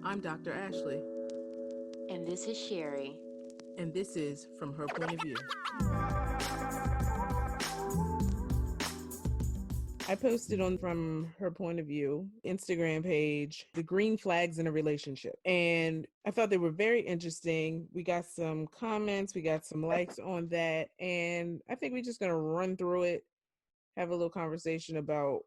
I'm Dr. Ashley, And this is Sherry. and this is From Her Point of View. I posted on From Her Point of View Instagram page the green flags in a relationship, and I thought they were very interesting. We got some comments, we got some likes on that, and I think we're just going to run through it, have a little conversation about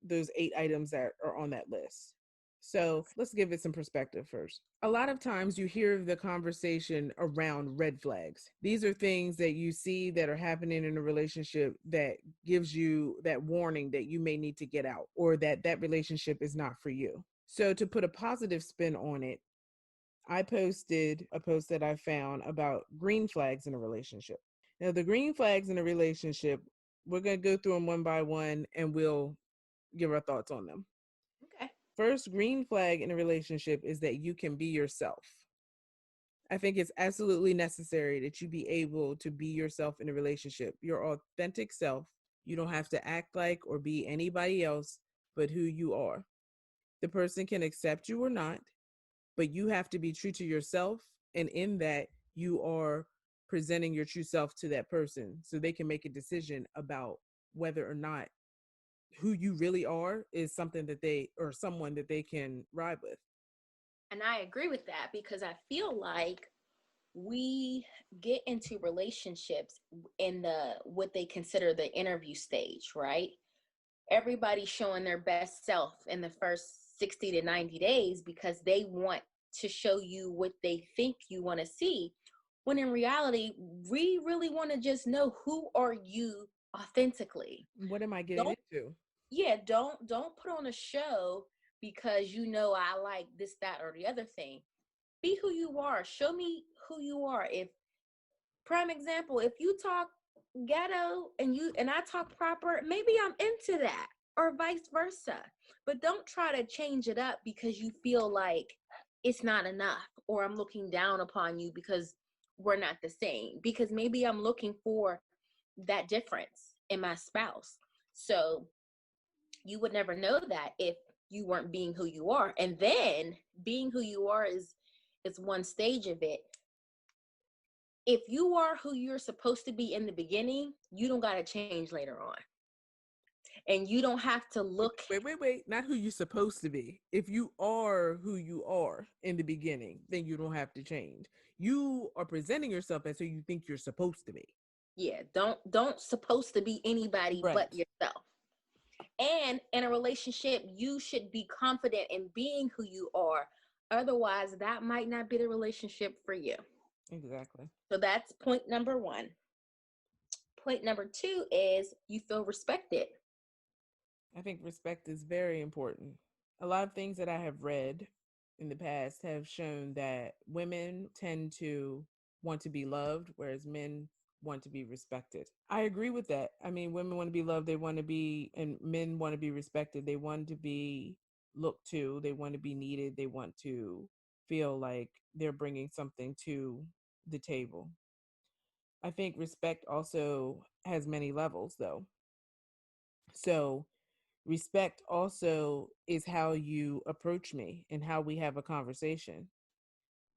those 8 items that are on that list. So let's give it some perspective first. A lot of times you hear the conversation around red flags. These are things that you see that are happening in a relationship that gives you that warning that you may need to get out, or that that relationship is not for you. So to put a positive spin on it, I posted a post that I found about green flags in a relationship. Now, the green flags in a relationship, we're going to go through them one by one and we'll give our thoughts on them. Okay. First green flag in a relationship is that you can be yourself. I think it's absolutely necessary that you be able to be yourself in a relationship, your authentic self. You don't have to act like or be anybody else but who you are. The person can accept you or not, but you have to be true to yourself. And in that, you are presenting your true self to that person so they can make a decision about whether or not who you really are is something that they, or someone that they can ride with. And I agree with that because I feel like we get into relationships in the what they consider the interview stage, right? Everybody's showing their best self in the first 60 to 90 days because they want to show you what they think you want to see. When in reality, we really want to just know, who are you authentically? What am I getting Don't into? don't put on a show because I like this, that, or the other thing. Be who you are. Show me who you are. If prime example, if you talk ghetto and I talk proper, maybe I'm into that, or vice versa. But don't try to change it up because you feel like it's not enough, or I'm looking down upon you because we're not the same. Because maybe I'm looking for that difference in my spouse. So you would never know that if you weren't being who you are. And then being who you are is one stage of it. If you are who you're supposed to be in the beginning, you don't got to change later on. And you don't have to look. Wait. Not who you're supposed to be. If you are who you are in the beginning, then you don't have to change. You are presenting yourself as who you think you're supposed to be. Yeah, don't supposed to be anybody Right. but yourself. And in a relationship, you should be confident in being who you are. Otherwise, that might not be the relationship for you. Exactly. So that's point number 1. Point number 2 is you feel respected. I think respect is very important. A lot of things that I have read in the past have shown that women tend to want to be loved, whereas men want to be respected. I agree with that. I mean, women want to be loved, they want to be, and men want to be respected. They want to be looked to, they want to be needed, they want to feel like they're bringing something to the table. I think respect also has many levels, though. So, respect also is how you approach me and how we have a conversation.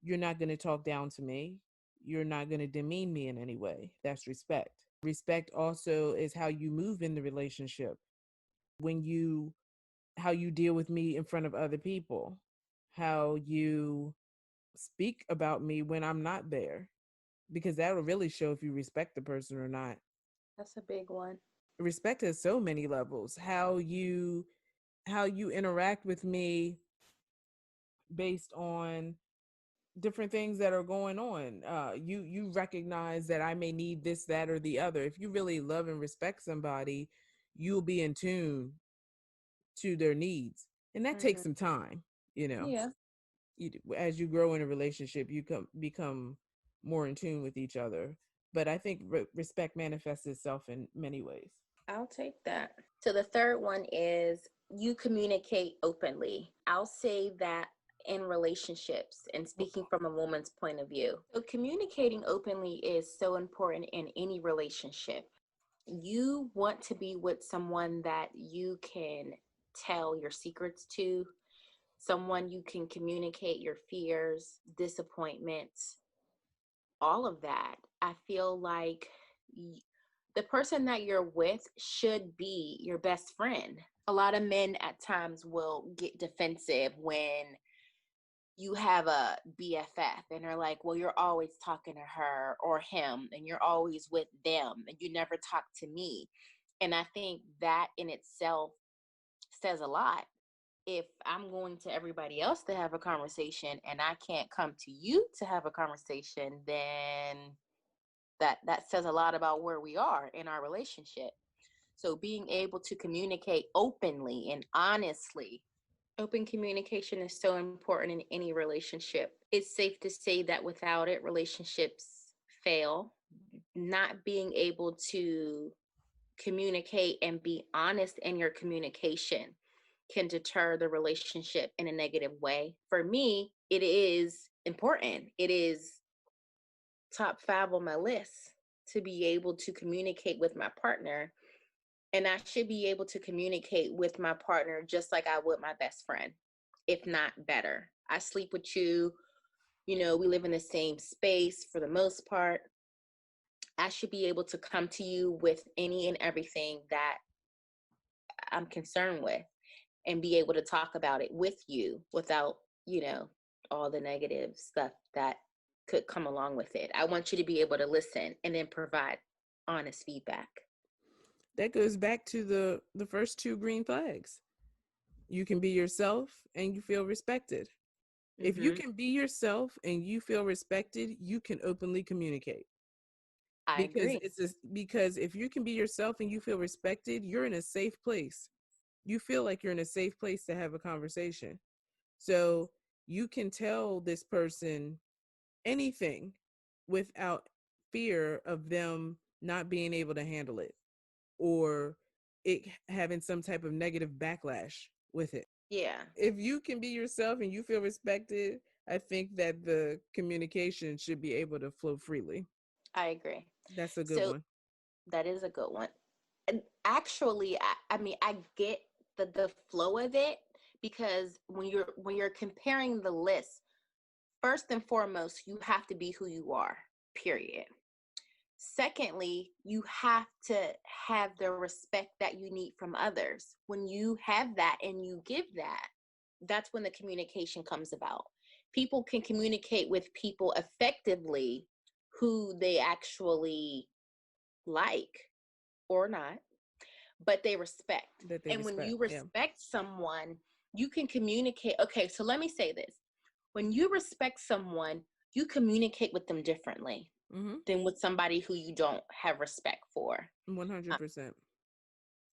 You're not going to talk down to me. You're not going to demean me in any way. That's respect. Respect also is how you move in the relationship. When you, how you deal with me in front of other people, how you speak about me when I'm not there, because that will really show if you respect the person or not. That's a big one. Respect has so many levels. How you interact with me based on different things that are going on. You recognize that I may need this, that, or the other. If you really love and respect somebody, you'll be in tune to their needs, and that takes Mm-hmm. some time. You know, Yeah. as you grow in a relationship, you become more in tune with each other. But I think respect manifests itself in many ways. I'll take that. So the third one is you communicate openly. I'll say that in relationships, and speaking from a woman's point of view. So communicating openly is so important in any relationship. You want to be with someone that you can tell your secrets to, someone you can communicate your fears, disappointments, all of that. I feel like the person that you're with should be your best friend. A lot of men at times will get defensive when you have a BFF and they're like, well, you're always talking to her or him and you're always with them and you never talk to me. And I think that in itself says a lot. If I'm going to everybody else to have a conversation and I can't come to you to have a conversation, then that says a lot about where we are in our relationship. So being able to communicate openly and honestly, open communication is so important in any relationship. It's safe to say that without it, relationships fail. Not being able to communicate and be honest in your communication can deter the relationship in a negative way. For me, it is important. It is top 5 on my list to be able to communicate with my partner. And I should be able to communicate with my partner just like I would my best friend, if not better. I sleep with you, we live in the same space for the most part. I should be able to come to you with any and everything that I'm concerned with and be able to talk about it with you without, all the negative stuff that could come along with it. I want you to be able to listen and then provide honest feedback. That goes back to the first two green flags. You can be yourself and you feel respected. If you Mm-hmm. can be yourself and you feel respected, you can openly communicate. I Because agree. because if you can be yourself and you feel respected, you're in a safe place. You feel like you're in a safe place to have a conversation. So you can tell this person anything without fear of them not being able to handle it or it having some type of negative backlash with it. Yeah, If you can be yourself and you feel respected, I think that the communication should be able to flow freely. I agree. That's a good So one. that is a good one. And actually, I mean, I get the flow of it because when you're comparing the list, first and foremost, you have to be who you are. Period. Secondly, you have to have the respect that you need from others. When you have that and you give that, that's when the communication comes about. People can communicate with people effectively who they actually like or not, but they respect. That they And when respect. you Yeah. respect someone, you can communicate. Okay, so let me say this. When you respect someone, you communicate with them differently Mm-hmm. than with somebody who you don't have respect for. Uh, 100%.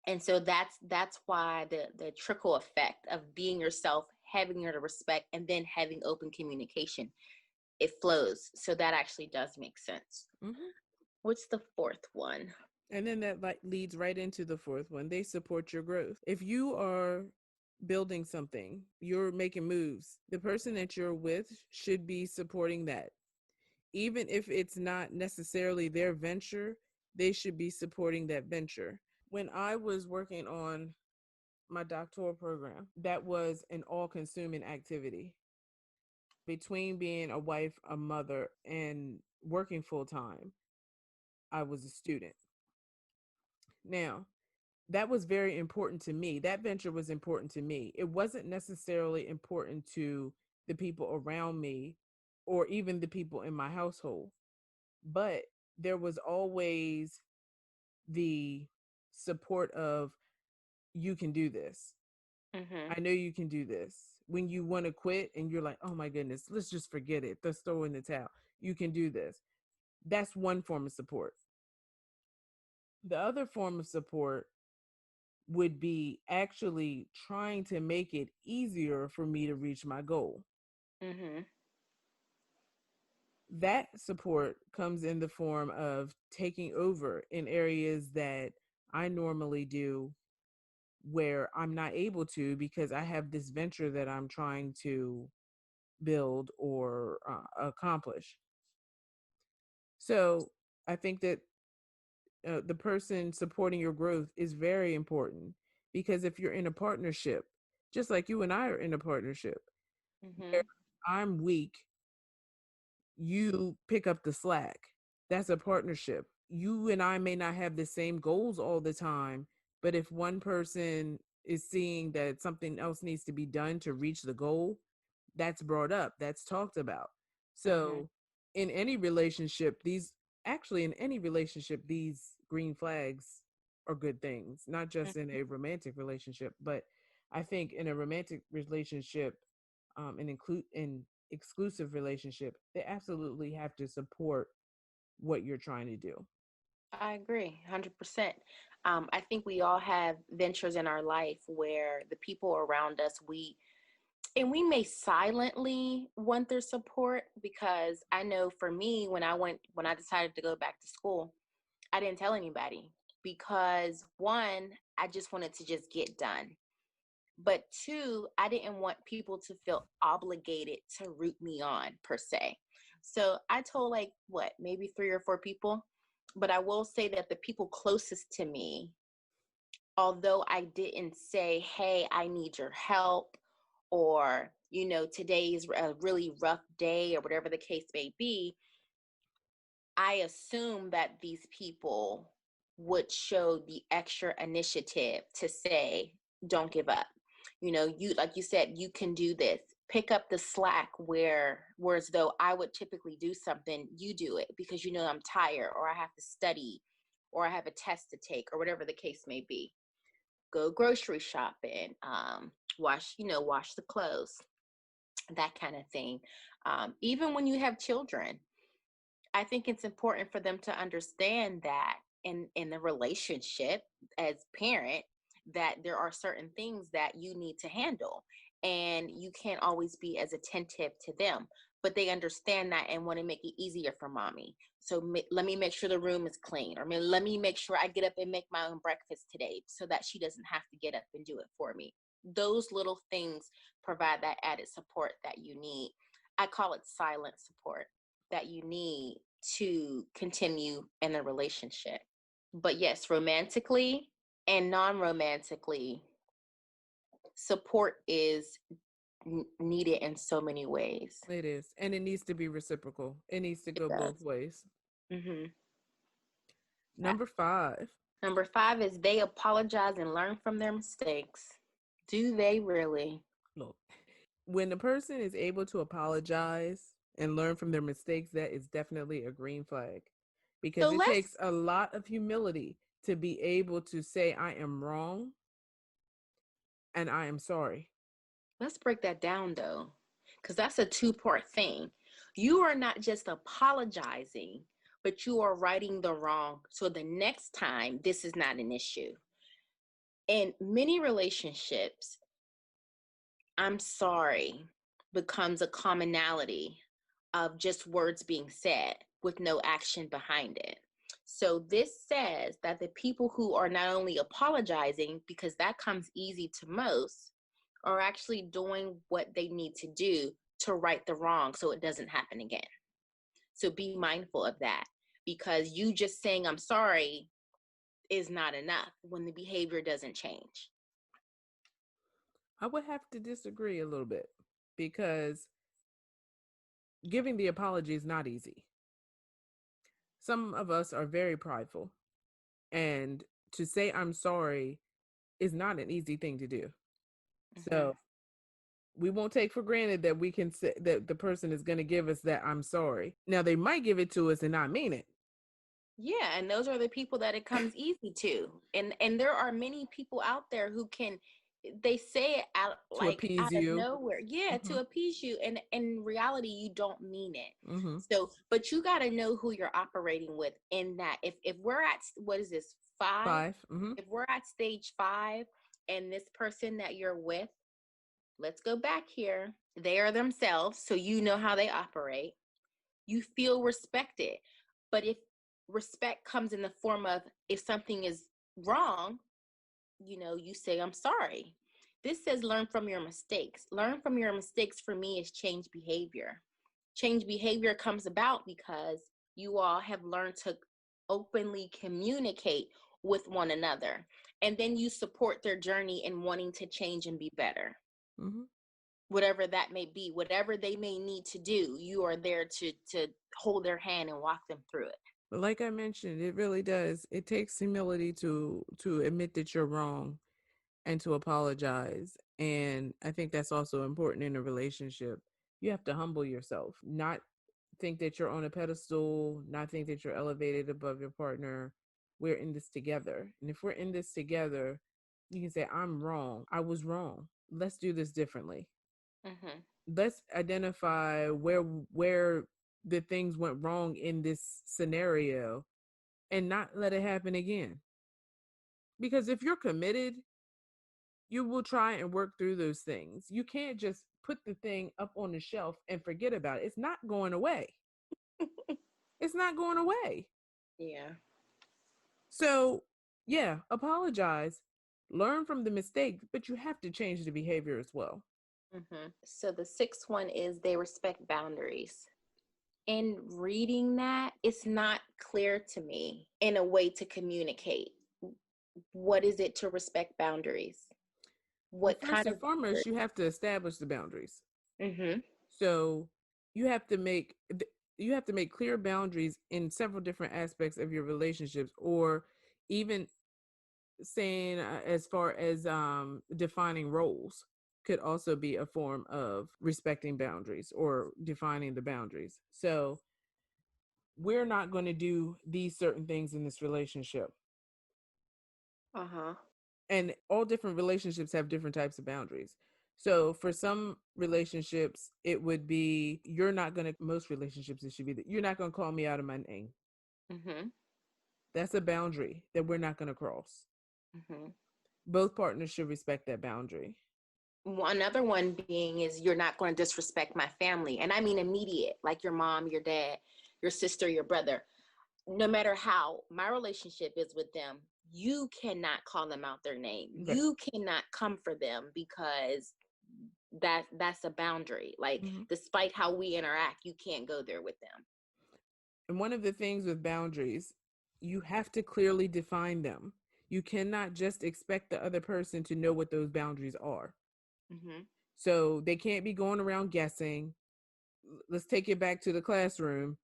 and so that's why the trickle effect of being yourself, having your respect, and then having open communication, it flows. So that actually does make sense. Mm-hmm. What's the fourth one? And then that leads right into the fourth one. They support your growth. If you are building something, you're making moves, the person that you're with should be supporting that. Even if it's not necessarily their venture, they should be supporting that venture. When I was working on my doctoral program, that was an all consuming activity. Between being a wife, a mother, and working full time, I was a student. Now, that was very important to me. That venture was important to me. It wasn't necessarily important to the people around me or even the people in my household, but there was always the support of, you can do this. Mm-hmm. I know you can do this. When you want to quit and you're like, oh my goodness, let's just forget it. Let's throw in the towel. You can do this. That's one form of support. The other form of support would be actually trying to make it easier for me to reach my goal. Mm-hmm. That support comes in the form of taking over in areas that I normally do where I'm not able to because I have this venture that I'm trying to build or accomplish. So I think that the person supporting your growth is very important because if you're in a partnership, Just like you and I are in a partnership where Mm-hmm. I'm weak, you pick up the slack. That's a partnership. You and I may not have the same goals all the time, but if one person is seeing that something else needs to be done to reach the goal, that's brought up, that's talked about. Mm-hmm. So, in any relationship, in any relationship, these green flags are good things, not just in a romantic relationship, but I think in a romantic relationship, and include in exclusive relationship, they absolutely have to support what you're trying to do. I agree, 100%. I think we all have ventures in our life where the people around us, we may silently want their support, because I know for me, when I decided to go back to school, I didn't tell anybody, because one, I just wanted to just get done. But two, I didn't want people to feel obligated to root me on per se. So I told, like, what, maybe three or four people. But I will say that the people closest to me, although I didn't say, hey, I need your help, or, today is a really rough day, or whatever the case may be, I assume that these people would show the extra initiative to say, don't give up. You, like you said, you can do this. Pick up the slack, whereas though I would typically do something, you do it because I'm tired, or I have to study, or I have a test to take, or whatever the case may be. Go grocery shopping, wash the clothes, that kind of thing. Even when you have children, I think it's important for them to understand that in the relationship as parent, that there are certain things that you need to handle, and you can't always be as attentive to them, but they understand that and want to make it easier for mommy. So let me make sure the room is clean, or let me make sure I get up and make my own breakfast today so that she doesn't have to get up and do it for me. Those little things provide that added support that you need. I call it silent support, that you need to continue in a relationship. But yes, romantically and non-romantically, support is needed in so many ways. It is, and it needs to be reciprocal. It needs to It go both does. ways. Hmm. Number 5. Number 5 is they apologize and learn from their mistakes. Do they really? Look, when a person is able to apologize and learn from their mistakes, that is definitely a green flag, So because it takes a lot of humility to be able to say, I am wrong and I am sorry. let's break that down though, because that's a two-part thing. You are not just apologizing, but you are righting the wrong. So the next time, this is not an issue. In many relationships, I'm sorry becomes a commonality of just words being said with no action behind it. So this says that the people who are not only apologizing, because that comes easy to most, are actually doing what they need to do to right the wrong so it doesn't happen again. So be mindful of that, because you just saying I'm sorry is not enough when the behavior doesn't change. I would have to disagree a little bit, because giving the apology is not easy. Some of us are very prideful, and to say I'm sorry is not an easy thing to do. Mm-hmm. So we won't take for granted that we can say that the person is going to give us that I'm sorry. Now they might give it to us and not mean it. Yeah, and those are the people that it comes easy to. And there are many people out there who can, they say it out, To like appease out of you. nowhere. Yeah, Mm-hmm. to appease you, and in reality you don't mean it. Mm-hmm. So, but you got to know who you're operating with in that. If we're at, what is this, 5? 5. Mm-hmm. If we're at stage 5, and this person that you're with, let's go back here. They are themselves, so you know how they operate. You feel respected. But if respect comes in the form of, if something is wrong, you say, I'm sorry. This says learn from your mistakes. Learn from your mistakes for me is change behavior. Change behavior comes about because you all have learned to openly communicate with one another. and then you support their journey in wanting to change and be better. Mm-hmm. Whatever that may be, whatever they may need to do, you are there to hold their hand and walk them through it. But like I mentioned, it really does. It takes humility to admit that you're wrong and to apologize. And I think that's also important in a relationship. You have to humble yourself, not think that you're on a pedestal, not think that you're elevated above your partner. We're in this together. And if we're in this together, you can say, I'm wrong. I was wrong. Let's do this differently. Mm-hmm. Let's identify where the things went wrong in this scenario and not let it happen again. Because if you're committed, you will try and work through those things. You can't just put the thing up on the shelf and forget about it. It's not going away. It's not going away. Yeah. So, yeah, apologize, learn from the mistake, but you have to change the behavior as well. Mm-hmm. So the sixth one is they respect boundaries. In reading that, it's not clear to me in a way to communicate. What is it to respect boundaries? Well, What first kind and of foremost, you have to establish the boundaries. Mm-hmm. So, you have to make clear boundaries in several different aspects of your relationships, or even saying as far as defining roles could also be a form of respecting boundaries or defining the boundaries. So we're not going to do these certain things in this relationship. Uh-huh. And all different relationships have different types of boundaries. So for some relationships, it would be most relationships, it should be that you're not going to call me out of my name. Mm-hmm. That's a boundary that we're not going to cross. Mm-hmm. Both partners should respect that boundary. Another one being is you're not going to disrespect my family. And I mean immediate, like your mom, your dad, your sister, your brother. No matter how my relationship is with them, you cannot call them out their name. Right. You cannot come for them because that's a boundary. Like, Mm-hmm. despite how we interact, you can't go there with them. And one of the things with boundaries, you have to clearly define them. You cannot just expect the other person to know what those boundaries are. Mm-hmm. So they can't be going around guessing. Let's take it back to the classroom.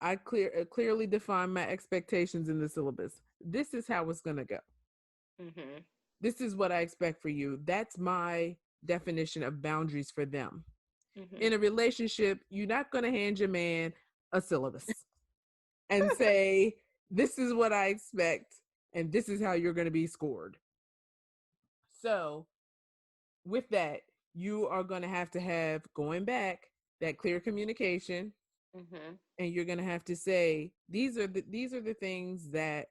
I clearly define my expectations in the syllabus. This is how it's going to go. Mm-hmm. This is what I expect for you. That's my definition of boundaries for them. Mm-hmm. In a relationship, you're not going to hand your man a syllabus and say, this is what I expect, and this is how you're going to be scored. So, with that, you are going to have going back that clear communication, Mm-hmm. and you're going to have to say, these are the things that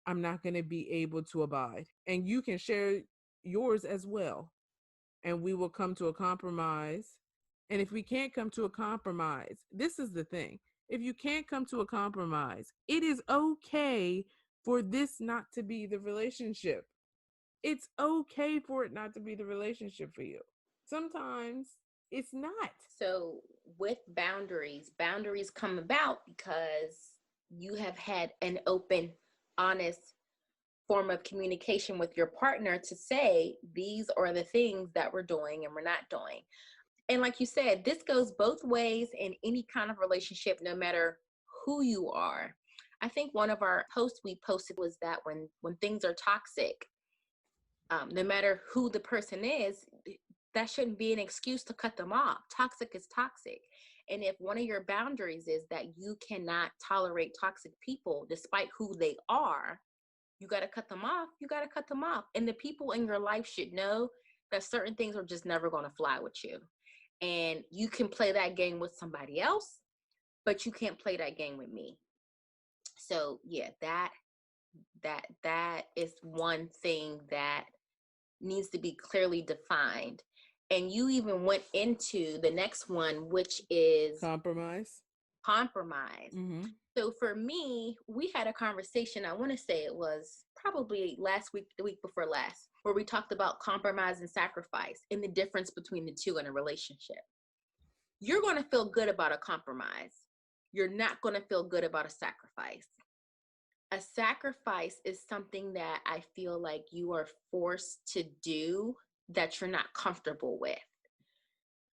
I'm not going to be able to abide. And you can share yours as well. And we will come to a compromise. And if we can't come to a compromise, this is the thing. If you can't come to a compromise, it is okay for this not to be the relationship. It's okay for it not to be the relationship for you. Sometimes it's not. So with boundaries come about because you have had an open, honest form of communication with your partner to say, these are the things that we're doing and we're not doing. And like you said, this goes both ways in any kind of relationship, no matter who you are. I think one of our posts we posted was that when things are toxic, no matter who the person is, that shouldn't be an excuse to cut them off. Toxic is toxic. And if one of your boundaries is that you cannot tolerate toxic people despite who they are, you got to cut them off. You got to cut them off. And the people in your life should know that certain things are just never going to fly with you. And you can play that game with somebody else, but you can't play that game with me. So yeah, that is one thing that needs to be clearly defined. And you even went into the next one, which is Compromise. compromise. Mm-hmm. So for me, we had a conversation, I want to say it was probably last week, the week before last, where we talked about compromise and sacrifice and the difference between the two in a relationship. You're going to feel good about a compromise. You're not going to feel good about a sacrifice. A sacrifice is something that I feel like you are forced to do that you're not comfortable with.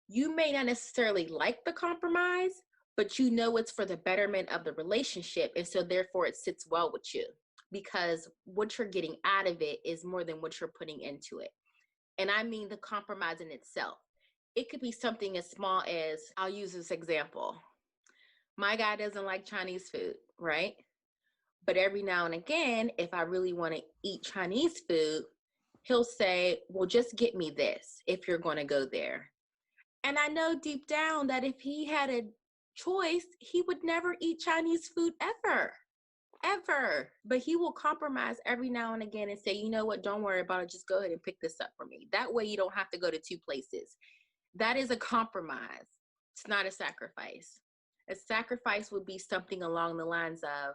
You may not necessarily like the compromise, but you know it's for the betterment of the relationship. And so therefore it sits well with you because what you're getting out of it is more than what you're putting into it. And I mean the compromise in itself. It could be something as small as, I'll use this example. My guy doesn't like Chinese food, right? But every now and again, if I really want to eat Chinese food, he'll say, well, just get me this if you're going to go there. And I know deep down that if he had a choice, he would never eat Chinese food ever, ever. But he will compromise every now and again and say, you know what, don't worry about it. Just go ahead and pick this up for me. That way you don't have to go to two places. That is a compromise. It's not a sacrifice. A sacrifice would be something along the lines of,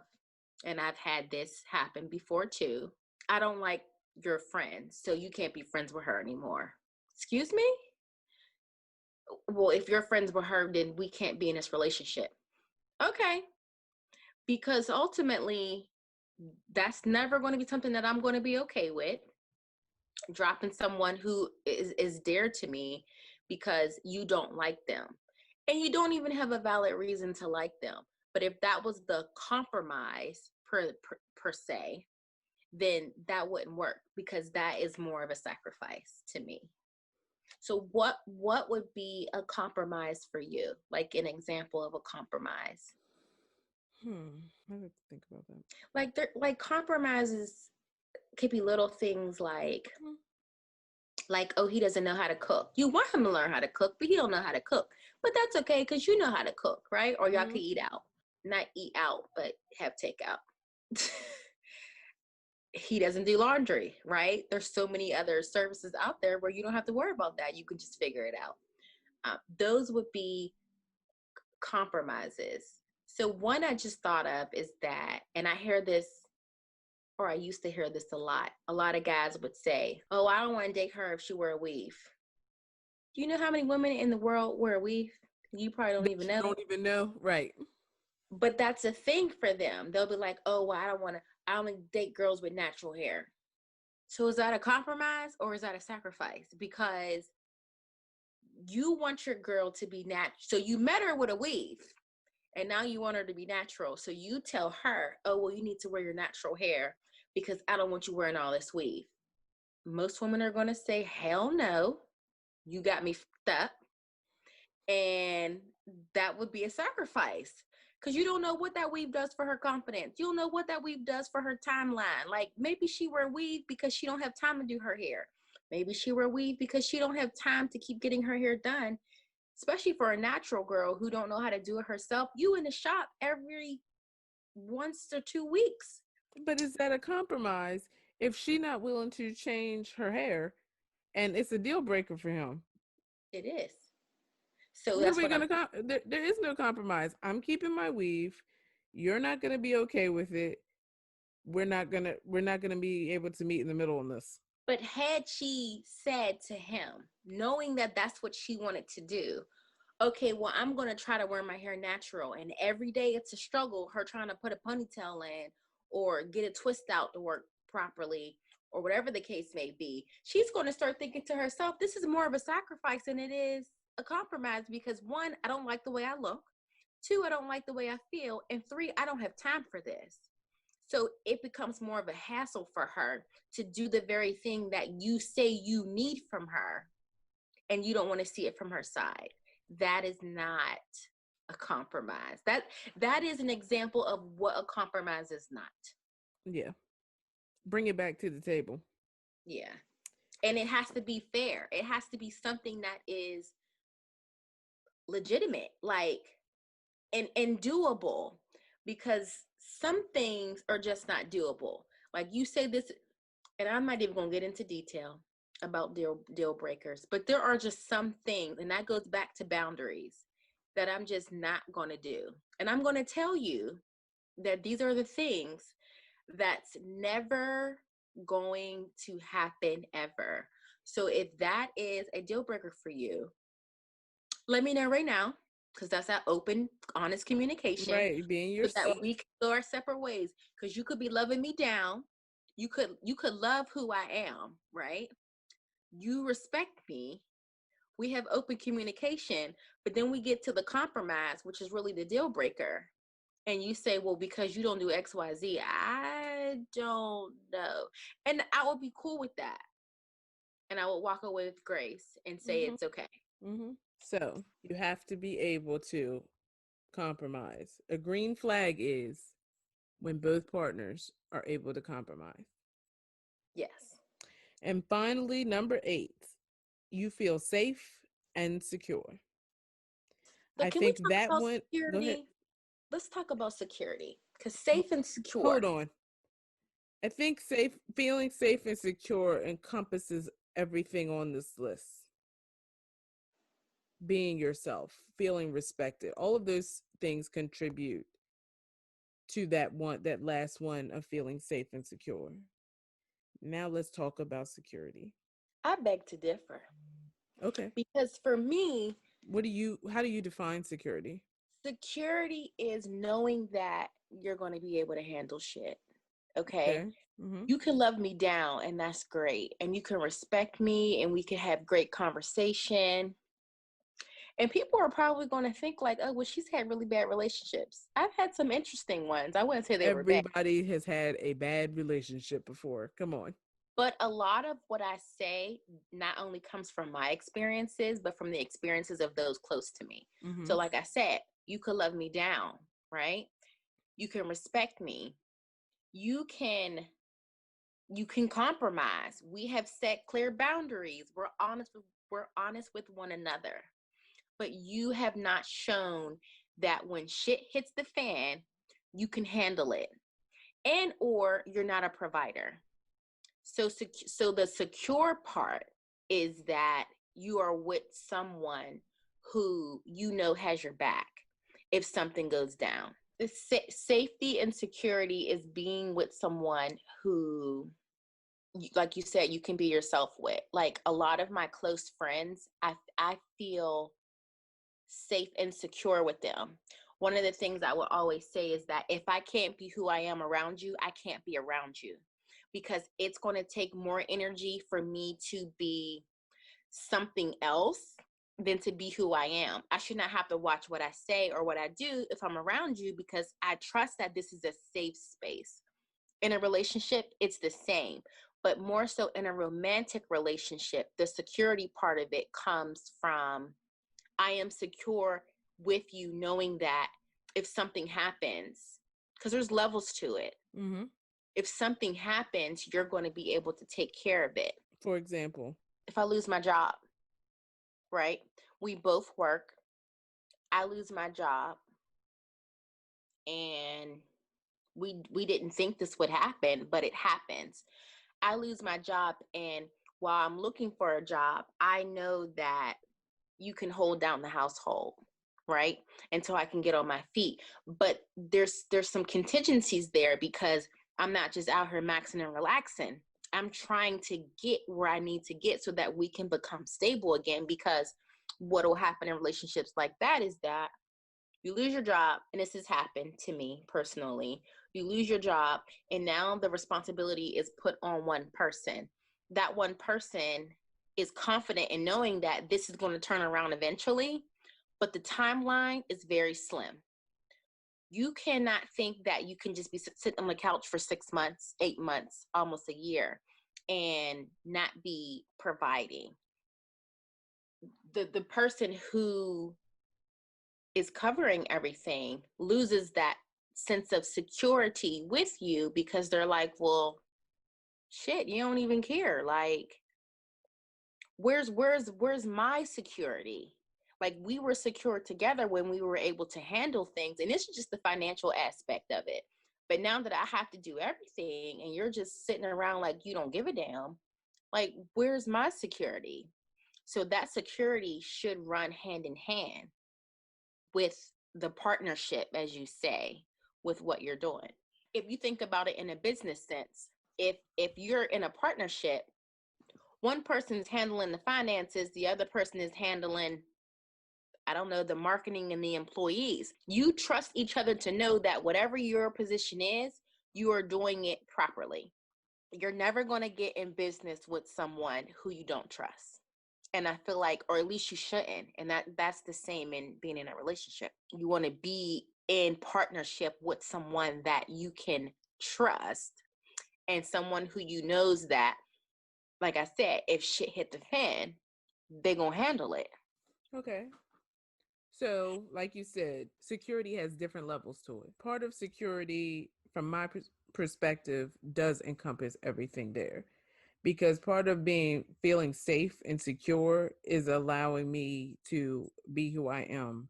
and I've had this happen before too. I don't like your friend, so you can't be friends with her anymore. Excuse me? Well, if you're friends with her, then we can't be in this relationship. Okay. Because ultimately, that's never going to be something that I'm going to be okay with. Dropping someone who is dear to me because you don't like them. And you don't even have a valid reason to like them. But if that was the compromise per se, then that wouldn't work because that is more of a sacrifice to me. So what would be a compromise for you? Like an example of a compromise? I have to think about that. Like compromises could be little things like, oh, he doesn't know how to cook. You want him to learn how to cook, but he don't know how to cook. But that's okay because you know how to cook, right? Or y'all Mm-hmm. can eat out. Not eat out, but have takeout. He doesn't do laundry, right? There's so many other services out there where you don't have to worry about that. You can just figure it out. Those would be compromises. So one I just thought of is that, and I hear this, or I used to hear this a lot. A lot of guys would say, "Oh, I don't want to date her if she wear a weave." Do you know how many women in the world wear a weave? You probably don't even That you know. don't even know, right? But that's a thing for them. They'll be like, "Oh, well, I don't want to. I only date girls with natural hair." So is that a compromise or is that a sacrifice? Because you want your girl to be natural. So you met her with a weave and now you want her to be natural. So you tell her, oh, well, you need to wear your natural hair because I don't want you wearing all this weave. Most women are going to say, hell no, you got me fucked up. And that would be a sacrifice because you don't know what that weave does for her confidence. You don't know what that weave does for her timeline. Like maybe she wear weave because she don't have time to do her hair. Maybe she wear weave because she don't have time to keep getting her hair done, especially for a natural girl who don't know how to do it herself. You in the shop every once or 2 weeks. But is that a compromise if she not willing to change her hair and it's a deal breaker for him? It is. So What are that's we what I'm. gonna there is no compromise. I'm keeping my weave. You're not gonna be okay with it. We're not gonna be able to meet in the middle on this. But had she said to him, knowing that that's what she wanted to do, okay, well, I'm going to try to wear my hair natural. And every day it's a struggle, her trying to put a ponytail in or get a twist out to work properly or whatever the case may be. She's going to start thinking to herself, this is more of a sacrifice than it is a compromise because one, I don't like the way I look. Two, I don't like the way I feel. And three, I don't have time for this. So it becomes more of a hassle for her to do the very thing that you say you need from her and you don't want to see it from her side. That is not a compromise. That is an example of what a compromise is not. Yeah. Bring it back to the table. Yeah. And it has to be fair. It has to be something that is legitimate, like and doable because some things are just not doable. Like you say this, and I'm not even gonna get into detail about deal breakers, but there are just some things, and that goes back to boundaries that I'm just not gonna do. And I'm gonna tell you that these are the things that's never going to happen ever. So if that is a deal breaker for you, let me know right now. because that's that open, honest communication, Right, being so that yourself. we can go our separate ways. Because you could be loving me down, you could love who I am, right? You respect me. We have open communication, but then we get to the compromise, which is really the deal breaker. And you say, well, because you don't do XYZ, I don't know. And I will be cool with that. And I will walk away with grace and say Hmm. it's okay. Hmm. So you have to be able to compromise. A green flag is when both partners are able to compromise. Yes. And finally, number 8, you feel safe and secure. So I can we think talk that about one, go ahead. security? Let's talk about security, because safe and Hold secure. on. I think feeling safe and secure encompasses everything on this list. Being yourself, feeling respected, all of those things contribute to that last one of feeling safe and secure. Now let's talk about security. I beg to differ, Okay. because for me, How do you define security? security is knowing that you're going to be able to handle shit. Okay. Okay. Mhm. You can love me down, and that's great. And you can respect me, and we can have great conversation. And people are probably going to think, like, oh, well, she's had really bad relationships. I've had some interesting ones. I wouldn't say they were bad. Everybody has had a bad relationship before. Come on. But a lot of what I say not only comes from my experiences, but from the experiences of those close to me. So, Mhm. like I said, you could love me down, right? You can respect me. You can you can compromise. We have set clear boundaries. We're honest with one another. But you have not shown that when shit hits the fan, you can handle it. And or you're not a provider. So the secure part is that you are with someone who you know has your back if something goes down. The safety and security is being with someone who, like you said, you can be yourself with. Like a lot of my close friends, I feel safe and secure with them. One of the things I will always say is that if I can't be who I am around you, I can't be around you, because it's going to take more energy for me to be something else than to be who I am. I should not have to watch what I say or what I do if I'm around you, because I trust that this is a safe space. In a relationship, it's the same, but more so in a romantic relationship, the security part of it comes from I am secure with you, knowing that if something happens, because there's levels to it, Mhm. if something happens, you're going to be able to take care of it. For example. If I lose my job, right? We both work. I lose my job, and we didn't think this would happen, but it happens. I lose my job, and while I'm looking for a job, I know that you can hold down the household, right? Until I can get on my feet. But there's some contingencies there, because I'm not just out here maxing and relaxing. I'm trying to get where I need to get so that we can become stable again, because what will happen in relationships like that is that you lose your job, and this has happened to me personally. You lose your job, and now the responsibility is put on one person. That one person is confident in knowing that this is going to turn around eventually, but the timeline is very slim. You cannot think that you can just be sitting on the couch for 6 months, 8 months, almost a year, and not be providing. The person who is covering everything loses that sense of security with you, because they're like, well, shit, you don't even care. Like, where's my security? Like, we were secure together when we were able to handle things, and it's just the financial aspect of it. But now that I have to do everything, and you're just sitting around like you don't give a damn, like, where's my security? So that security should run hand in hand with the partnership, as you say, with what you're doing. If you think about it in a business sense, if you're in a partnership, one person is handling the finances, the other person is handling I don't know, the marketing and the employees. You trust each other to know that whatever your position is, you are doing it properly. You're never going to get in business with someone who you don't trust. And I feel like, or at least you shouldn't. And that's the same in being in a relationship. You want to be in partnership with someone that you can trust, and someone who you knows that, like I said, if shit hit the fan, they gonna handle it. Okay. So, like you said, security has different levels to it. Part of security, from my perspective, does encompass everything there. Because part of being feeling safe and secure is allowing me to be who I am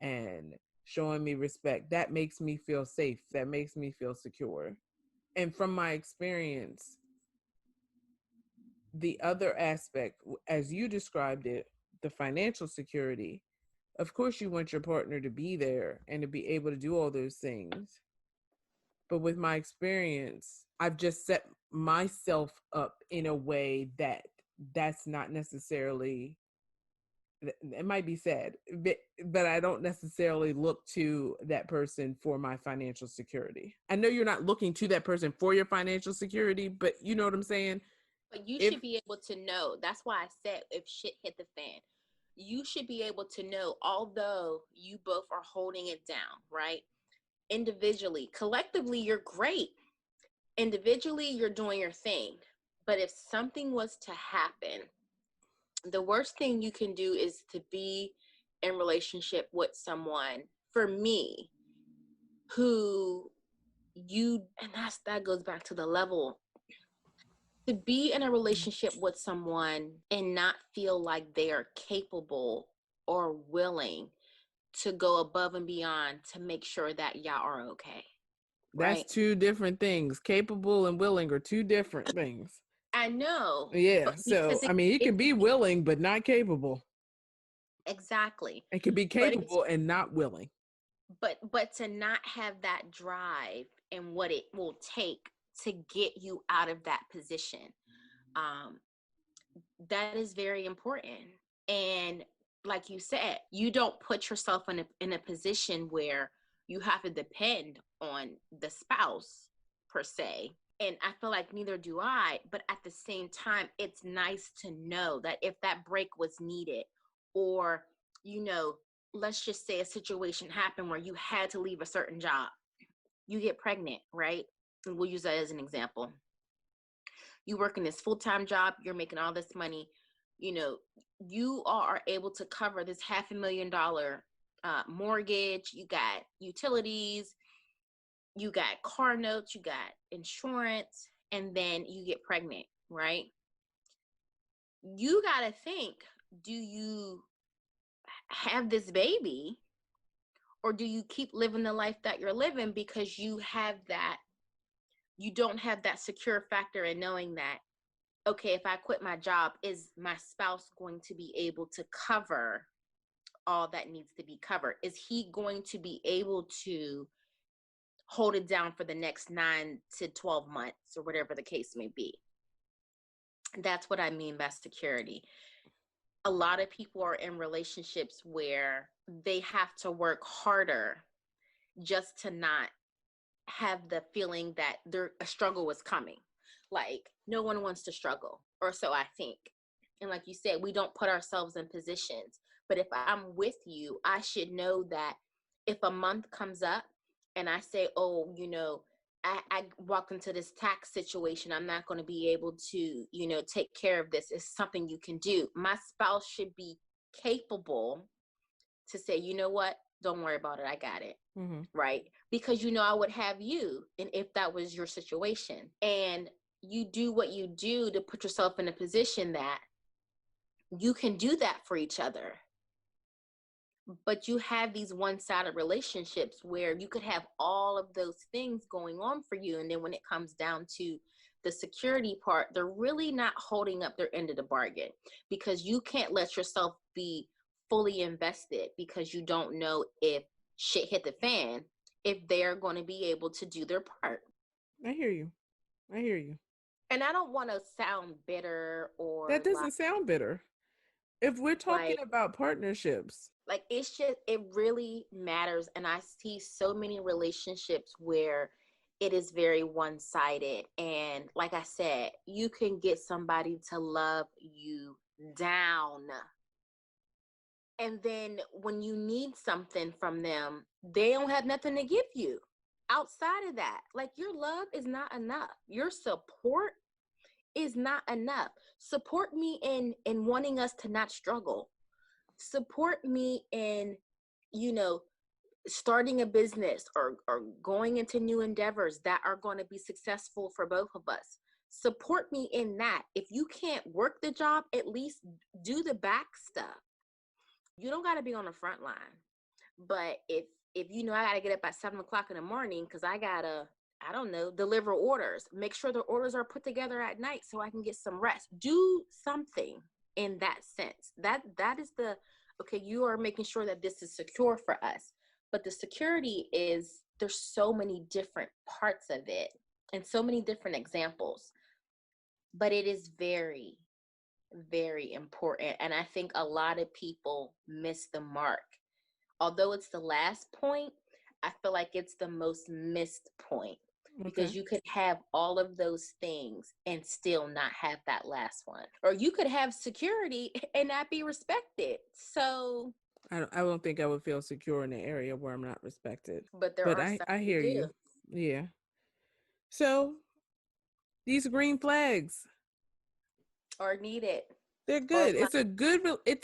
and showing me respect. That makes me feel safe. That makes me feel secure. And from my experience, the other aspect, as you described it, the financial security, of course, you want your partner to be there and to be able to do all those things. But with my experience, I've just set myself up in a way that that's not necessarily, it might be sad, but I don't necessarily look to that person for my financial security. I know you're not looking to that person for your financial security, but you know what I'm saying? But you If should be able to know. That's why I said if shit hit the fan, you should be able to know, although you both are holding it down, right? Individually, collectively, you're great. Individually, you're doing your thing. But if something was to happen, the worst thing you can do is to be in relationship with someone, for me, who and that goes back to the level, to be in a relationship with someone and not feel like they are capable or willing to go above and beyond to make sure that y'all are okay, that's right? two different things. Capable and willing are two different things. I know, Yeah. but So, because I mean, it can be willing, but not capable. exactly, It can be but it's capable and not willing. but to not have that drive and what it will take to get you out of that position, um, that is very important. And like you said, you don't put yourself in a position where you have to depend on the spouse per se. And I feel like neither do I, but at the same time, it's nice to know that if that break was needed, or, you know, let's just say a situation happened where you had to leave a certain job, you get pregnant, right? And we'll use that as an example. You work in this full-time job, you're making all this money, you know, you are able to cover this $500,000 mortgage, you got utilities, you got car notes, you got insurance, and then you get pregnant, right? You got to think, do you have this baby, or do you keep living the life that you're living because you don't have that secure factor in knowing that, okay, if I quit my job, is my spouse going to be able to cover all that needs to be covered? Is he going to be able to hold it down for the next 9 to 12 months or whatever the case may be? That's what I mean by security. A lot of people are in relationships where they have to work harder just to not have the feeling that a struggle is coming. Like, no one wants to struggle, or so I think. And like you said, we don't put ourselves in positions. But if I'm with you, I should know that if a month comes up and I say, oh, I walk into this tax situation, I'm not going to be able to, take care of this. It's something you can do. My spouse should be capable to say, you know what? Don't worry about it. I got it. Mm-hmm. Right? Because I would have you, and if that was your situation, and you do what you do to put yourself in a position that you can do that for each other. But you have these one-sided relationships where you could have all of those things going on for you, and then when it comes down to the security part, they're really not holding up their end of the bargain, because you can't let yourself be fully invested because you don't know if shit hit the fan, if they're going to be able to do their part. I hear you. I hear you. And I don't want to sound bitter or That doesn't sound bitter. If we're talking like about partnerships, Like, it's just, it really matters. And I see so many relationships where it is very one-sided. And like I said, you can get somebody to love you down. And then when you need something from them, they don't have nothing to give you outside of that. Like, your love is not enough. Your support is not enough. Support me in wanting us to not struggle. Support me in, you know, starting a business or going into new endeavors that are going to be successful for both of us. Support me in that. If you can't work the job, at least do the back stuff. You don't got to be on the front line. But if you know I got to get up at 7 o'clock in the morning because I got to, I don't know, deliver orders, make sure the orders are put together at night so I can get some rest. Do something in that sense. That is the, okay, you are making sure that this is secure for us. But the security is, there's so many different parts of it and so many different examples. But it is very, very important. And I think a lot of people miss the mark. Although it's the last point, I feel like it's the most missed point. Because Okay. you could have all of those things and still not have that last one. Or you could have security and not be respected. So, I don't think I would feel secure in an area where I'm not respected. but there But are I some I who hear do. you. Yeah. So these green flags, Or need it. they're Or good. It's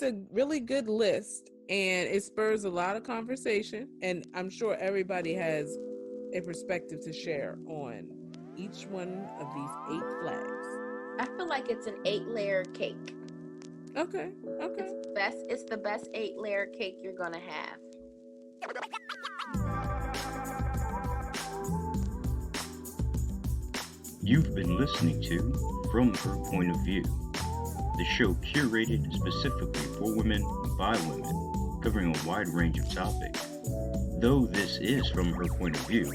a really good list, and it spurs a lot of conversation. And I'm sure everybody has a perspective to share on each one of these 8 flags. I feel like it's an 8-layer cake. Okay. Okay. It's the best 8-layer cake you're gonna have. You've been listening to From Her Point of View, the show curated specifically for women by women, covering a wide range of topics. Though this is from her point of view,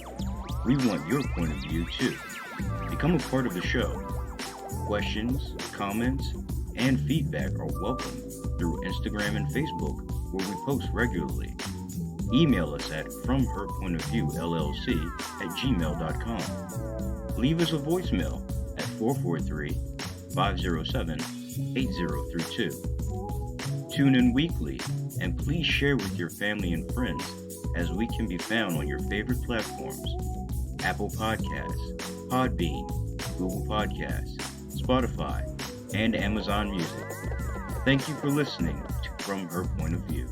we want your point of view too. Become a part of the show. Questions, comments, and feedback are welcome through Instagram and Facebook, where we post regularly. Email us at fromherpointofviewllc@gmail.com. Leave us a voicemail at 443-507-8032. Tune in weekly, and please share with your family and friends, as we can be found on your favorite platforms: Apple Podcasts, Podbean, Google Podcasts, Spotify, and Amazon Music. Thank you for listening to From Her Point of View.